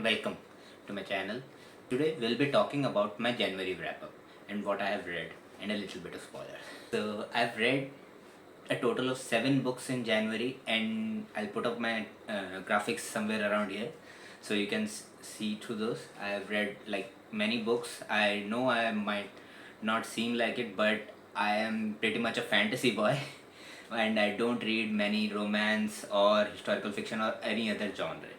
welcome to my channel. Today we'll be talking about my January wrap up and what I have read and a little bit of spoiler. So I've read a total of 7 books in January, and I'll put up my graphics somewhere around here so you can see through those. I have read like many books. I know I might not seem like it, but I am pretty much a fantasy boy and I don't read many romance or historical fiction or any other genre.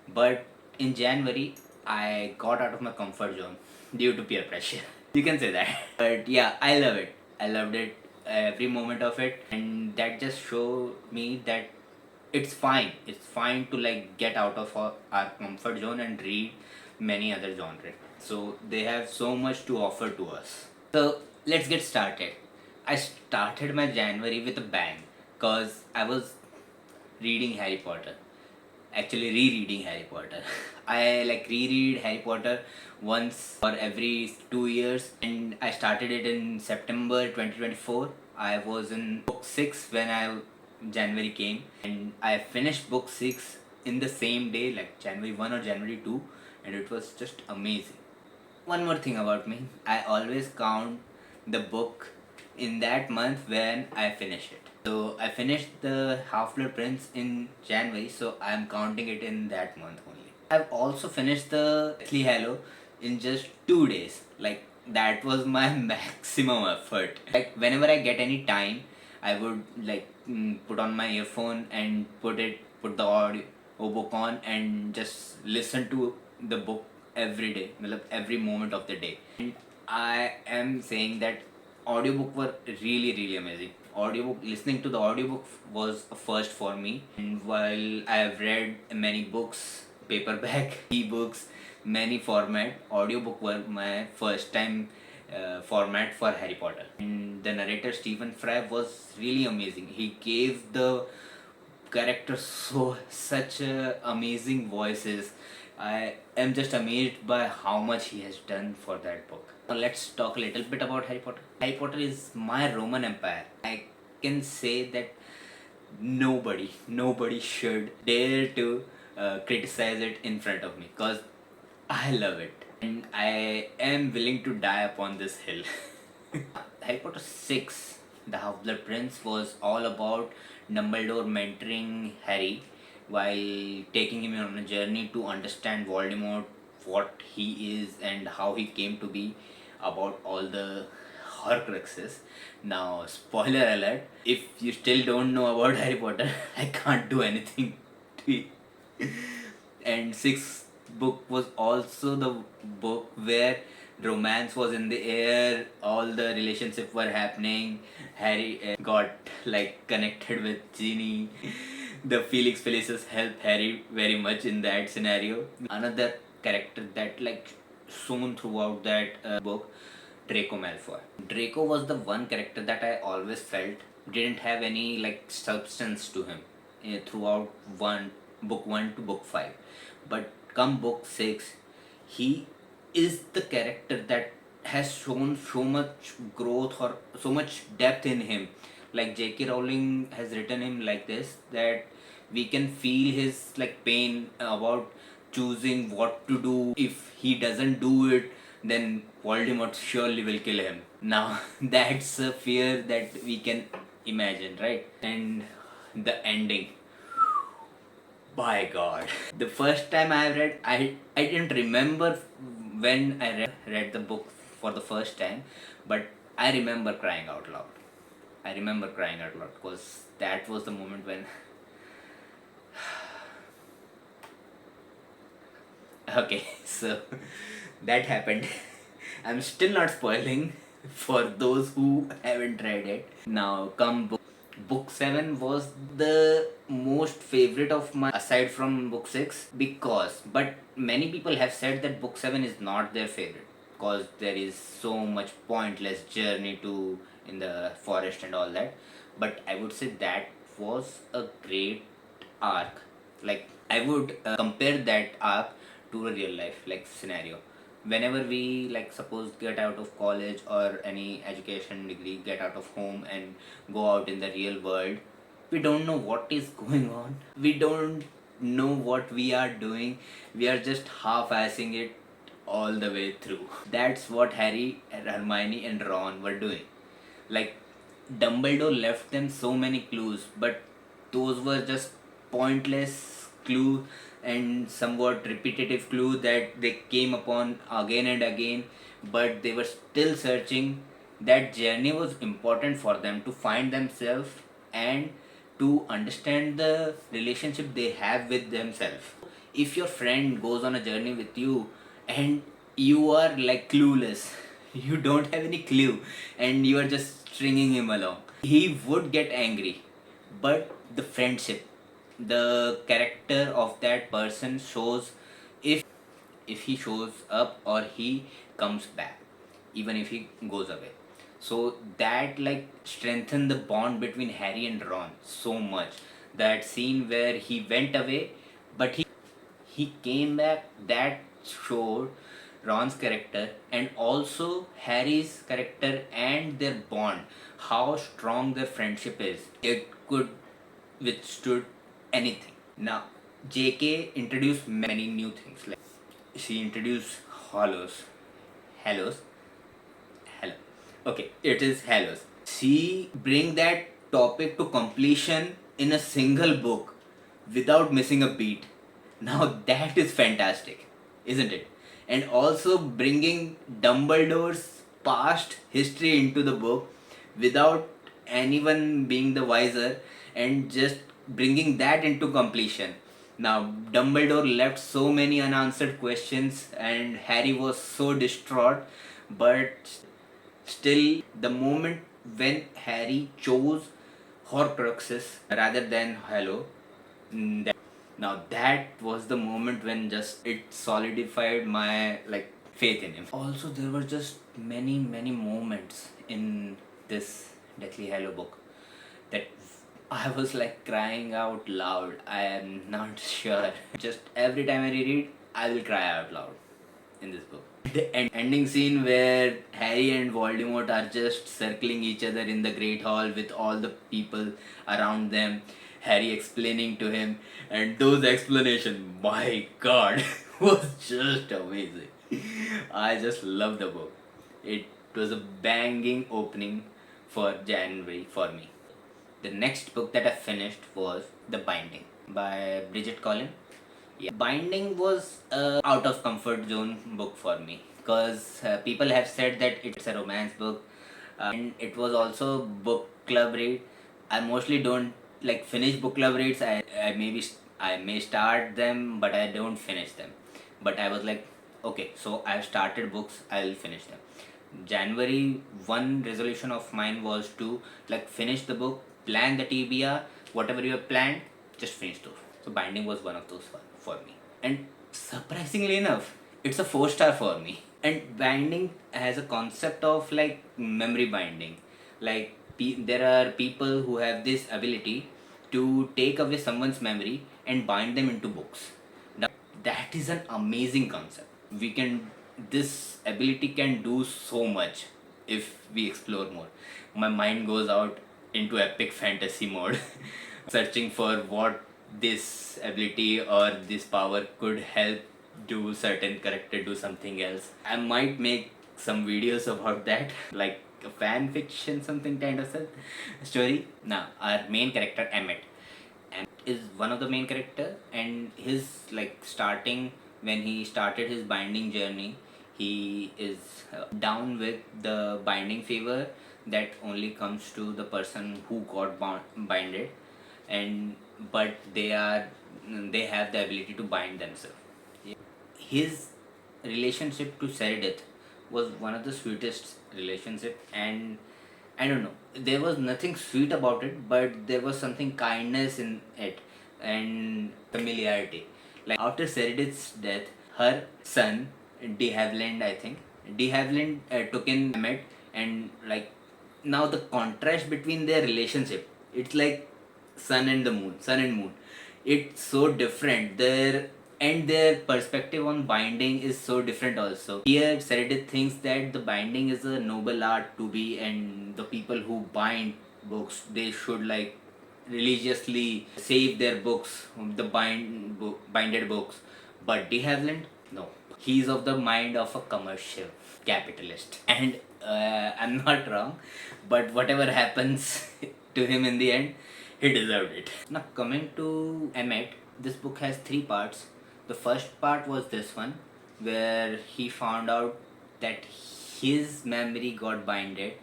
But in January, I got out of my comfort zone due to peer pressure. You can say that. But yeah, I love it. I loved it, every moment of it, and that just showed me that it's fine. It's fine to like get out of our comfort zone and read many other genres. So they have so much to offer to us. So let's get started. I started my January with a bang because I was reading Harry Potter. Actually, rereading Harry Potter. I like reread Harry Potter once or every 2 years, and I started it in September 2024. I was in book 6 when January came, and I finished book 6 in the same day, like January 1 or January 2, and it was just amazing. One more thing about me, I always count the book in that month when I finish it. So I finished the Half Blood Prince in January, so I'm counting it in that month only. I've also finished the Deathly Hallow in just 2 days. Like that was my maximum effort. Like whenever I get any time, I would like put on my earphone and put the audio book on and just listen to the book every day, matlab every moment of the day. And I am saying that audiobook were really amazing. Audiobook, listening to the audiobook was a first for me. And while I have read many books, paperback, ebooks, many format, audiobook were my first time format for Harry Potter. And the narrator Stephen Fry was really amazing. He gave the characters such amazing voices. I am just amazed by how much he has done for that book. Now let's talk a little bit about Harry Potter. Harry Potter is my Roman Empire. I can say that nobody should dare to criticize it in front of me because I love it and I am willing to die upon this hill. Harry Potter 6, The Half Blood Prince, was all about Dumbledore mentoring Harry while taking him on a journey to understand Voldemort, what he is, and how he came to be, about all the Horcruxes. Now, spoiler alert, if you still don't know about Harry Potter, I can't do anything to it. And sixth book was also the book where romance was in the air, all the relationship were happening. Harry got like connected with Ginny. The Felix Felicis helped Harry very much in that scenario. Another character that like shown throughout that book, Draco Malfoy. Draco was the one character that I always felt didn't have any like substance to him throughout book 1 to book 5. But come book 6, he is the character that has shown so much growth or so much depth in him. Like J.K. Rowling has written him like this, that we can feel his like pain about choosing what to do. If he doesn't do it, then Voldemort surely will kill him. Now that's a fear that we can imagine, right? And the ending, by God. The first time I read, I didn't remember when I read the book for the first time, but I remember crying out loud. I remember crying out loud because that was the moment when. Okay, so that happened. I'm still not spoiling for those who haven't read it. Now, come book 7 was the most favorite of mine aside from book 6, because but many people have said that book 7 is not their favorite because there is so much pointless journey to in the forest and all that. But I would say that was a great arc. Like I would compare that arc to a real life like scenario. Whenever we like suppose get out of college or any education degree, get out of home and go out in the real world, we don't know what is going on. We don't know what we are doing. We are just half-assing it all the way through. That's what Harry and Hermione and Ron were doing. Like, Dumbledore left them so many clues, but those were just pointless clue and somewhat repetitive clue that they came upon again and again, but they were still searching. That journey was important for them to find themselves and to understand the relationship they have with themselves. If your friend goes on a journey with you and you are like clueless, you don't have any clue, and you are just stringing him along, he would get angry. But the friendship, the character of that person shows, if he shows up or he comes back, even if he goes away. So that like strengthened the bond between Harry and Ron so much. That scene where he went away, but he came back, that showed Ron's character and also Harry's character and their bond, how strong their friendship is. It could withstood anything. Now, JK introduced many new things. Like she introduced Hollows, Hallows, Hello. Okay, it is Hallows. She bring that topic to completion in a single book without missing a beat. Now that is fantastic, isn't it? And also bringing Dumbledore's past history into the book without anyone being the wiser, and just bringing that into completion. Now, Dumbledore left so many unanswered questions, and Harry was so distraught, but still, the moment when Harry chose Horcruxes rather than Hello, now that was the moment when just it solidified my like faith in him. Also, there were just many moments in this Deathly Hallow book that I was like crying out loud. I am not sure. Just every time I read it, I will cry out loud in this book. The ending scene where Harry and Voldemort are just circling each other in the Great Hall with all the people around them. Harry explaining to him, and those explanations, my god, was just amazing. I just love the book. It was a banging opening for January for me. The next book that I finished was The Binding by Bridget Collin. Yeah, Binding was a out of comfort zone book for me because people have said that it's a romance book, and it was also book club read. I mostly don't like finish book club reads. I may start them, but I don't finish them. But I was like, okay, so I've started books, I'll finish them. January, one resolution of mine was to like finish the book, plan the TBR, whatever you have planned, just finish those. So Binding was one of those for me. And surprisingly enough, it's a 4-star for me. And Binding has a concept of like memory binding. Like there are people who have this ability to take away someone's memory and bind them into books. Now that is an amazing concept. We can This ability can do so much if we explore more. My mind goes out into epic fantasy mode, searching for what this ability or this power could help do certain character do something else. I might make some videos about that, like a fan fiction, something kind of story. Now, our main character Emmett is one of the main character, and his like starting when he started his binding journey, he is down with the binding fever that only comes to the person who got binded, and but they have the ability to bind themselves. His relationship to Seredith was one of the sweetest relationship, and I don't know, there was nothing sweet about it, but there was something kindness in it and familiarity. Like after Seredith's death, her son De Havilland, I think De Havilland took in Emmett, and like now the contrast between their relationship, it's like sun and moon. It's so different. Their perspective on binding is so different also. Here Seredith thinks that the binding is a noble art to be, and the people who bind books, they should like religiously save their books, the binded books. But De Havilland, no. He's of the mind of a commercial capitalist. And I'm not wrong, but whatever happens to him in the end, he deserved it. Now, coming to Emmett, this book has three parts. The first part was this one, where he found out that his memory got binded.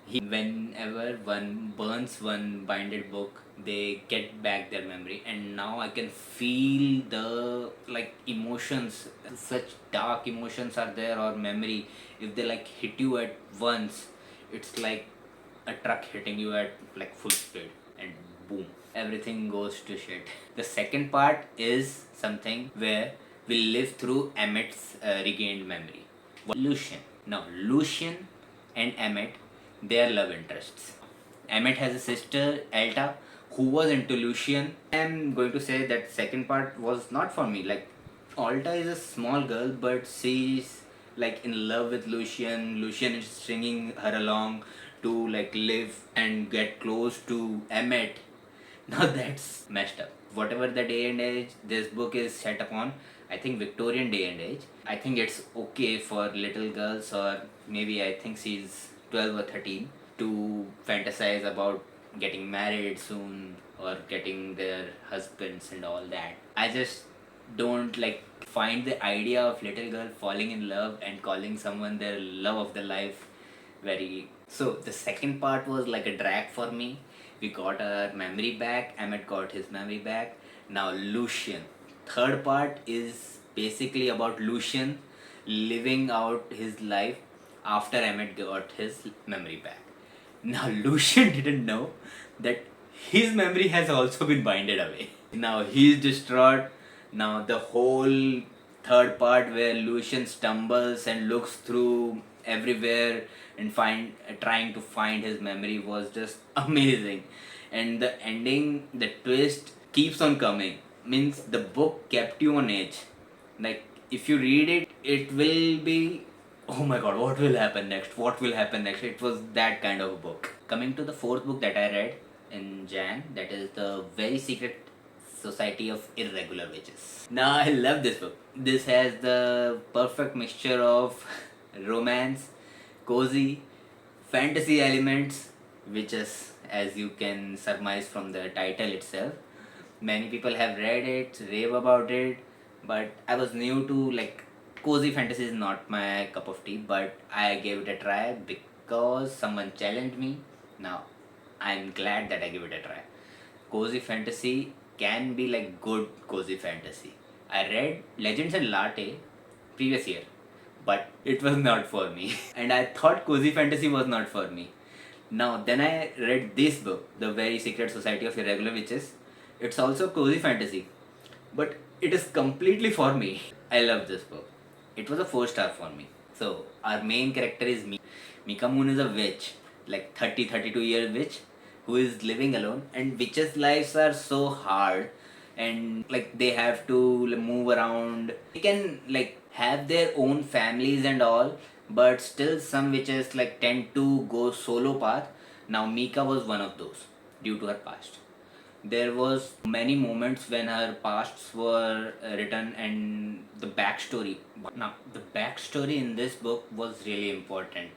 Whenever one burns one binded book, they get back their memory, and now I can feel the like emotions. Such dark emotions are there, or memory. If they like hit you at once, it's like a truck hitting you at like full speed, and boom, everything goes to shit. The second part is something where we live through Emmett's regained memory. Lucian. Now, Lucian and Emmett, they are love interests. Emmett has a sister, Elta, who was into Lucian. I'm going to say that second part was not for me. Like, Alta is a small girl, but she's like in love with Lucian. Lucian is stringing her along to like live and get close to Emmett. Now that's messed up. Whatever the day and age this book is set upon, I think Victorian day and age, I think it's okay for little girls, or maybe I think she's 12 or 13, to fantasize about getting married soon or getting their husbands and all that. I just don't like find the idea of little girl falling in love and calling someone their love of their life very. So the second part was like a drag for me. We got our memory back, Emmett got his memory back. Now Lucian, third part is basically about Lucian living out his life after Emmett got his memory back. Now Lucian didn't know that his memory has also been binded away. Now he's distraught. Now the whole third part where Lucian stumbles and looks through everywhere and trying to find his memory was just amazing. And the ending, the twist keeps on coming. Means the book kept you on edge. Like if you read it, it will be, oh my god, what will happen next? What will happen next? It was that kind of a book. Coming to the fourth book that I read in Jan, that is The Very Secret Society of Irregular Witches. Now I love this book. This has the perfect mixture of romance, cozy, fantasy elements, witches, as you can surmise from the title itself. Many people have read it, rave about it, but I was new to like cozy fantasy is not my cup of tea, but I gave it a try because someone challenged me. Now I'm glad that I gave it a try. Cozy fantasy can be like good cozy fantasy. I read Legends and Latte previous year, but it was not for me. And I thought cozy fantasy was not for me. Now, then I read this book, The Very Secret Society of Irregular Witches. It's also cozy fantasy, but it is completely for me. I love this book. It was a 4-star for me. So, our main character is Mika. Mika Moon is a witch, like 32-year witch who is living alone, and witches' lives are so hard, and like they have to move around. They can like have their own families and all, but still some witches like tend to go solo path. Now Mika was one of those due to her past. There was many moments when her pasts were written and the backstory. Now the backstory in this book was really important,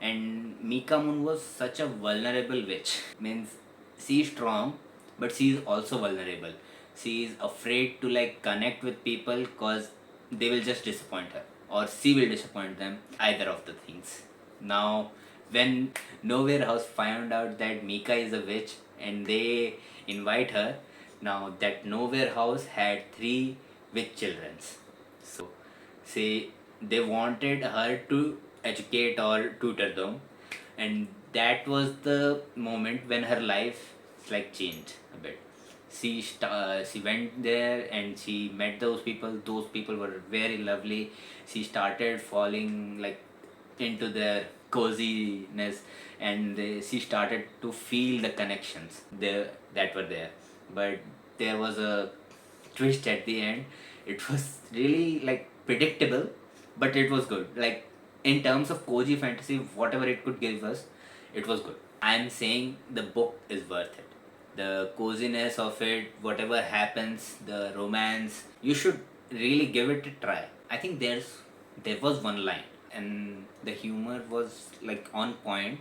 and Mika Moon was such a vulnerable witch. Means she's strong, but she's also vulnerable. She is afraid to like connect with people because they will just disappoint her, or she will disappoint them. Either of the things. Now, when Nowhere House found out that Mika is a witch and they invite her, now that Nowhere House had three witch childrens. So, say they wanted her to educate or tutor them, and that was the moment when her life like changed a bit. She went there and she met those people. Those people were very lovely. She started falling like into their coziness, and she started to feel the connections there that were there. But there was a twist at the end. It was really like predictable, but it was good. Like in terms of cozy fantasy, whatever it could give us, it was good. I'm saying the book is worth it. the coziness of it, whatever happens, the romance. You should really give it a try. I think there was one line, and the humor was like on point.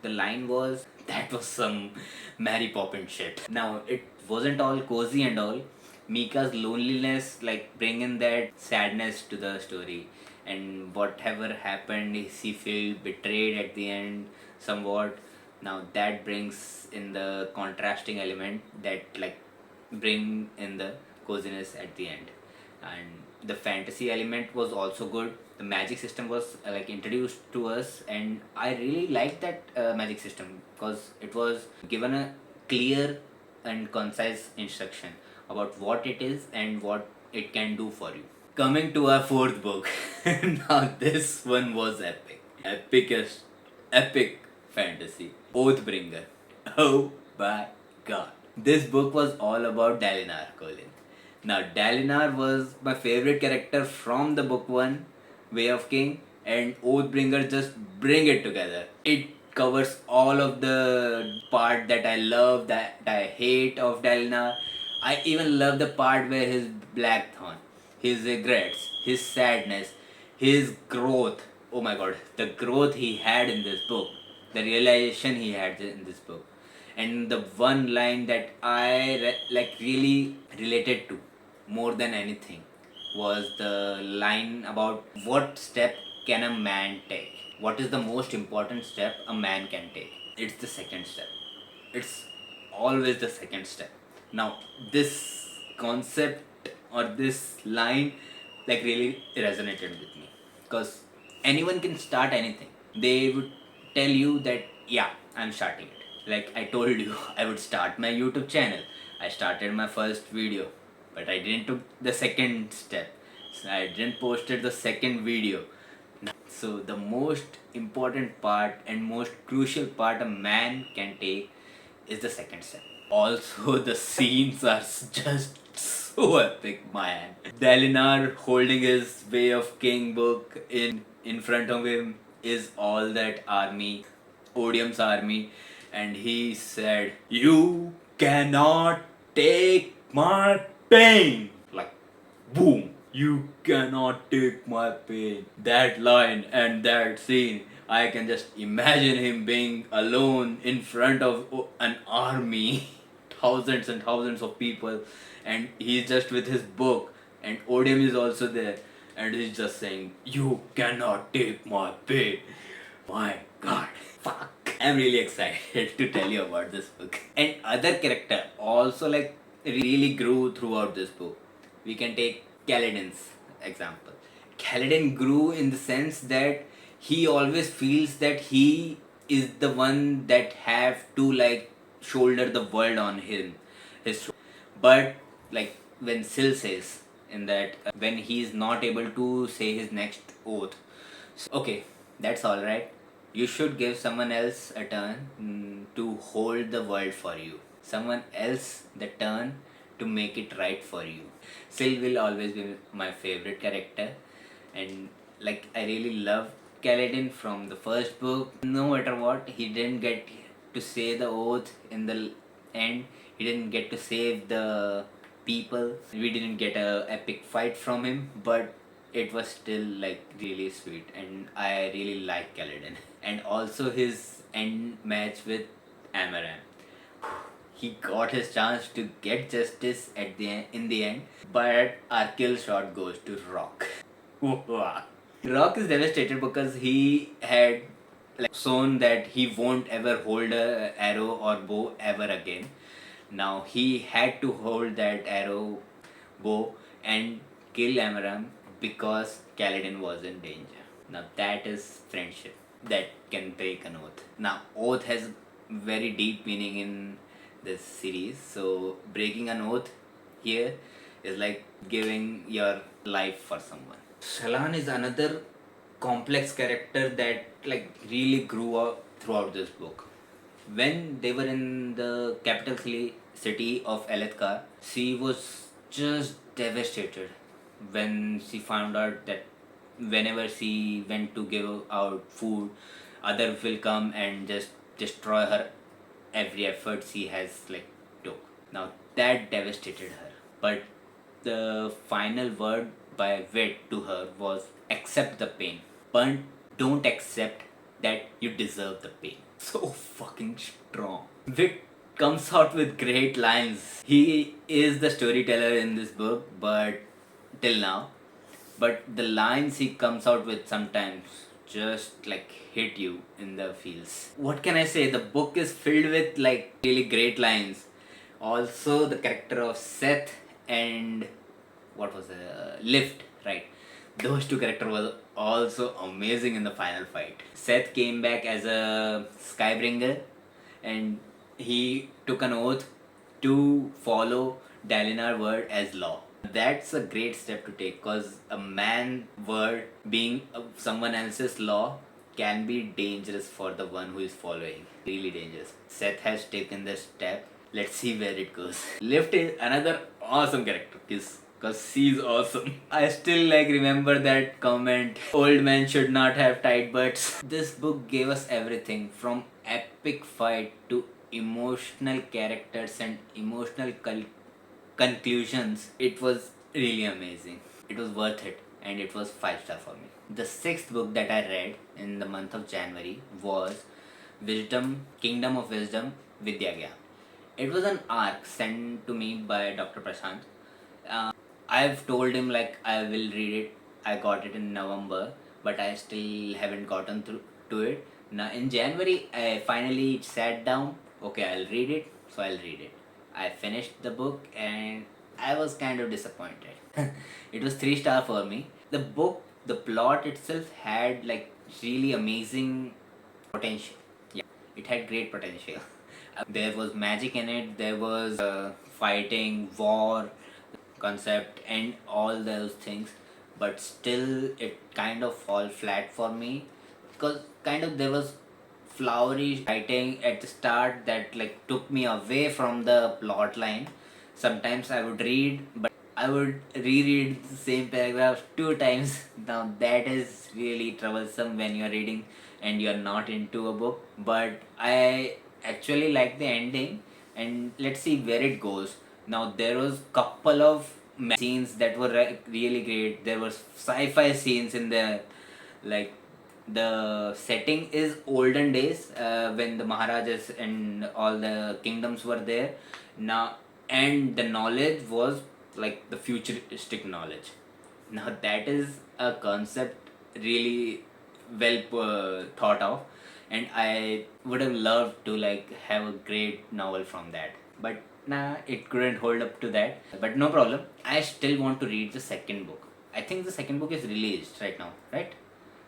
The line was that was some Mary Poppins shit. Now it wasn't all cozy and all. Mika's loneliness like bring in that sadness to the story, and whatever happened, she feel betrayed at the end somewhat. Now that brings in the contrasting element that like bring in the coziness at the end. And the fantasy element was also good. The magic system was like introduced to us, and I really liked that magic system because it was given a clear and concise instruction about what it is and what it can do for you. Coming to our fourth book. Now this one was epic. Epicest epic fantasy. Oathbringer. Oh my god. This book was all about Dalinar, Colin. Now Dalinar was my favorite character from the book one, Way of King, and Oathbringer just bring it together. It covers all of the part that I love, that I hate of Dalinar. I even love the part where his blackthorn, his regrets, his sadness, his growth. Oh my god, the growth he had in this book, the realization he had in this book, and the one line that I like really related to more than anything was the line about what step can a man take. What is the most important step a man can take? It's the second step. It's always the second step. Now this concept or this line like really resonated with me because anyone can start anything. They would tell you that yeah, I'm starting it. Like I told you, I would start my YouTube channel. I started my first video, but I didn't took the second step. So I didn't posted the second video. So the most important part and most crucial part a man can take is the second step. Also, the scenes are just so epic, man. Dalinar holding his Way of King book in front of him is all that army, Odium's army, and he said, "You cannot take my pain." Like, boom. You cannot take my pain. That line and that scene, I can just imagine him being alone in front of an army, thousands and thousands of people, and he's just with his book, and Odium is also there, and he's just saying, "You cannot take my pain." My god, fuck. I'm really excited to tell you about this book. And other character also like really grew throughout this book. We can take Kaladin's example. Kaladin grew in the sense that he always feels that he is the one that have to like shoulder the world on him, his. But like when Sil says in that when he is not able to say his next oath, so, okay, that's all right. You should give someone else a turn to hold the world for you. Someone else the turn to make it right for you. Sil will always be my favorite character, and like I really love Kaladin from the first book. No matter what, he didn't get to say the oath in the end. He didn't get to save the people. We didn't get a epic fight from him, but it was still like really sweet, and I really like Kaladin. And also his end match with Amaranth. He got his chance to get justice at the in the end, but our kill shot goes to Rock. Rock is devastated because he had like shown that he won't ever hold a arrow or bow ever again. Now he had to hold that arrow, bow, and kill Amaranth because Kaladin was in danger. Now that is friendship that can break an oath. Now oath has very deep meaning in this series. So breaking an oath here is like giving your life for someone. Shallan is another complex character that like really grew up throughout this book. When they were in the capital city of Elethkar, she was just devastated when she found out that whenever she went to give out food, others will come and just destroy her every effort she has like Now that devastated her. But the final word by Wit to her was accept the pain, but don't accept that you deserve the pain. So fucking strong. Wit comes out with great lines. He is the storyteller in this book, but till now. But the lines he comes out with sometimes just like hit you in the feels. What can I say? The book is filled with like really great lines. Also, the character of Seth and what was the Lift, right? Those two characters were also amazing in the final fight. Seth came back as a Skybringer, and he took an oath to follow Dalinar word as law. That's a great step to take because a man word being someone else's law can be dangerous for the one who is following. Really dangerous. Seth has taken this step. Let's see where it goes. Lift is another awesome character because she's awesome. I still like remember that comment. Old men should not have tight butts. This book gave us everything from epic fight to emotional characters and emotional conclusions. It was really amazing. It was worth it and it was 5 star for me. The sixth book that I read in the month of January was Wisdom, Kingdom of Wisdom, Vidyagya. It was an arc sent to me by Dr. Prashant. I've told him like I will read it. I got it in November, but I still haven't gotten through to it. Now in January, I finally sat down. Okay, I'll read it. So I'll read it. I finished the book and I was kind of disappointed. It was 3 star for me. The book, the plot itself had like really amazing potential. Yeah, it had great potential. There was magic in it. There was fighting, war, concept, and all those things. But still, it kind of fall flat for me because kind of there was flowery writing at the start that like took me away from the plot line. Sometimes I would read, but I would reread the same paragraph 2 times. Now that is really troublesome when you're reading and you're not into a book. But I actually like the ending, and let's see where it goes. Now there was couple of scenes that were really great. There was sci-fi scenes in there, like the setting is olden days when the Maharajas and all the kingdoms were there now, and the knowledge was like the futuristic knowledge. Now that is a concept really well thought of, and I would have loved to like have a great novel from that, but nah, it couldn't hold up to that. But no problem, I still want to read the second book. I think the second book is released right now, right?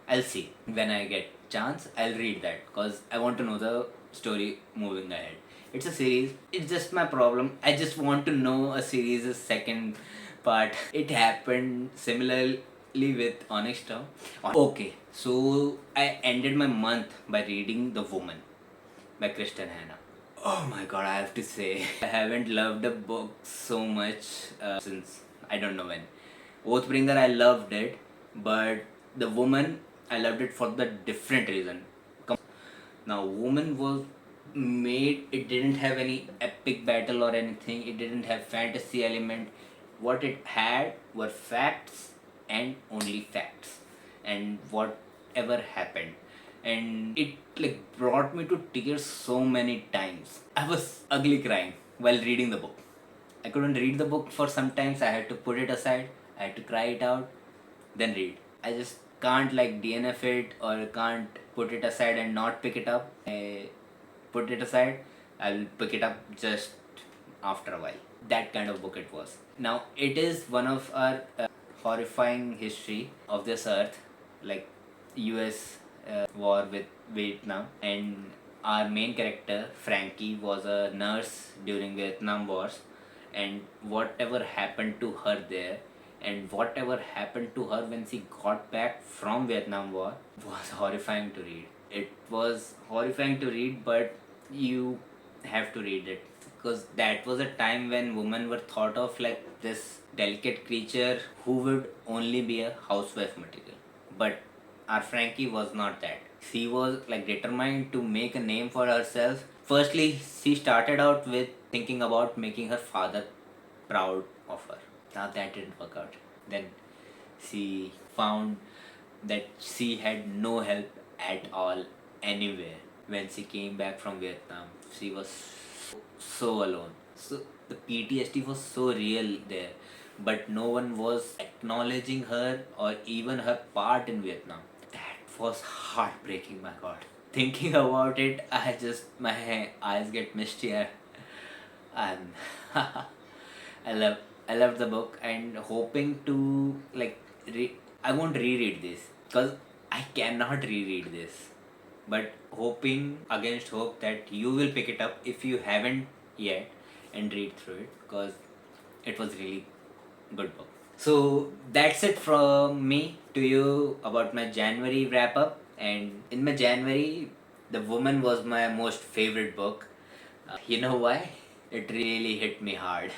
I'll see when I get chance. I'll read that because I want to know the story moving ahead. It's a series. It's just my problem. I just want to know a series' second part. It happened similarly with Onyx Star. Okay, so I ended my month by reading The Woman by Kristen Hanna. Oh my god, I have to say, I haven't loved a book so much since I don't know when. Oathbringer, I loved it, but The Woman, I loved it for the different reason. Now, Woman was made, it didn't have any epic battle or anything, it didn't have fantasy element. What it had were facts and only facts, and whatever happened. And it like brought me to tears so many times. I was ugly crying while reading the book. I couldn't read the book for some times. I had to put it aside. I had to cry it out, then read. I just can't like DNF it or can't put it aside and not pick it up. I put it aside. I'll pick it up just after a while. That kind of book it was. Now it is one of our horrifying history of this earth, like U.S. War with Vietnam, and our main character Frankie was a nurse during Vietnam Wars, and whatever happened to her there and whatever happened to her when she got back from Vietnam War was horrifying to read. It was horrifying to read, but you have to read it because that was a time when women were thought of like this delicate creature who would only be a housewife material. But our Frankie was not that. She was like determined to make a name for herself. Firstly, she started out with thinking about making her father proud of her. Now that didn't work out. Then she found that she had no help at all anywhere. When she came back from Vietnam, she was so alone. So the PTSD was so real there, but no one was acknowledging her or even her part in Vietnam. That was heartbreaking, my god. Thinking about it, my eyes get misty. And I love I loved the book and hoping to I won't reread this because I cannot reread this. But hoping against hope that you will pick it up if you haven't yet and read through it because it was really good book. So that's it from me to you about my January wrap up. And in my January, The Woman was my most favorite book. You know why? It really hit me hard.